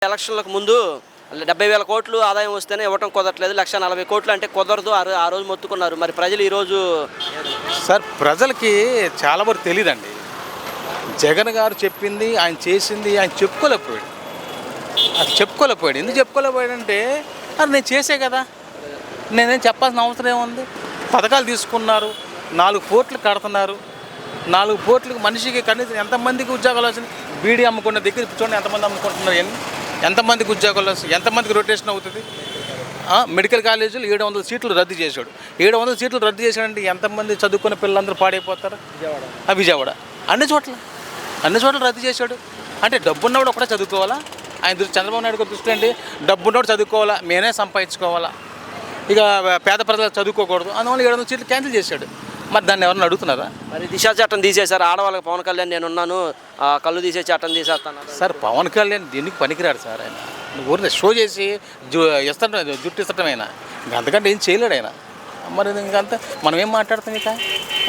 ఎలక్షన్లకు ముందు 70,000 కోట్లు ఆదాయం వస్తేనే ఇవ్వటం కుదరట్లేదు, 1,40,000 కోట్లు అంటే కుదరదు ఆ రోజు మొత్తుకున్నారు. మరి ప్రజలు ఈరోజు సార్ ప్రజలకి చాలా వరకు తెలియదండి. జగన్ గారు చెప్పింది ఆయన చేసింది ఆయన చెప్పుకోలేకపోయాడు. అది చెప్పుకోలేకపోయాడు. ఎందుకు చెప్పుకోలేకపోయాడంటే అది నేను చేసే కదా, నేనేం చెప్పాల్సిన అవసరం ఏముంది. పథకాలు తీసుకున్నారు, 4 పోర్ట్లు కడుతున్నారు. 4 పోర్ట్లకు మనిషికి కనీసం ఎంతమందికి ఉద్యోగాలు వచ్చినాయి? బీడీ అమ్ముకున్న దగ్గర చూడండి ఎంతమంది అమ్ముకుంటున్నారు. ఎంతమందికి ఉద్యోగాలు వస్తాయి, ఎంతమందికి రొటేషన్ అవుతుంది. మెడికల్ కాలేజీలు 700 సీట్లు రద్దు చేశాడు. 700 సీట్లు రద్దు చేశాడంటే ఎంతమంది చదువుకున్న పిల్లలందరూ పాడైపోతారు. విజయవాడ అన్ని చోట్ల రద్దు చేశాడు. అంటే డబ్బున్నవాడు ఒకటే చదువుకోవాలా? ఆయన దృష్టి చంద్రబాబు నాయుడు గారి దృష్టి అండి, డబ్బున్నవాడు చదువుకోవాలా, మేమే సంపాదించుకోవాలా, ఇక పేద ప్రజలు చదువుకోకూడదు. అందువల్ల 700 సీట్లు క్యాన్సిల్ చేశాడు. మరి దాన్ని ఎవరన్నా అడుగుతున్నారా? మరి దిశా చట్టం తీసేశారు. ఆడవాళ్ళకి పవన్ కళ్యాణ్ నేనున్నాను, కళ్ళు తీసే చట్టం తీసేస్తాను సార్. పవన్ కళ్యాణ్ దీనికి పనికిరాడు సార్. ఆయన ఊరిని షో చేసి జుట్టు ఇస్తటమైనా అంతకంటే ఏం చేయలేడు ఆయన. మరి ఇంకంతా మనం ఏం మాట్లాడతాం? ఇక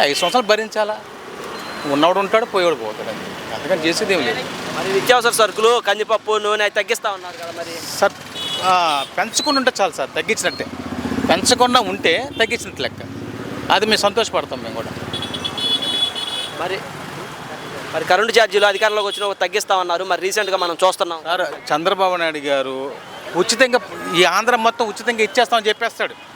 5 సంవత్సరాలు భరించాలా? ఉన్నవాడు ఉంటాడు, పోయేవాడు పోతాడు. అంతకంటే చేసేది ఏం లేదు. మరి నిత్యావసర సరుకులు, కందిపప్పు, నూనె తగ్గిస్తా ఉన్నారు కదా. మరి సార్ పెంచకుండా ఉంటే చాలు సార్, తగ్గించినట్టే. పెంచకుండా ఉంటే తగ్గించినట్టు లెక్క. అది మేము సంతోషపడతాం మేము కూడా. మరి కరెంటు ఛార్జీలు అధికారంలోకి వచ్చిన తగ్గిస్తామన్నారు. మరి రీసెంట్గా మనం చూస్తున్నాం సార్, చంద్రబాబు నాయుడు గారు ఉచితంగా ఈ ఆంధ్ర మొత్తం ఉచితంగా ఇచ్చేస్తామని చెప్పేస్తాడు.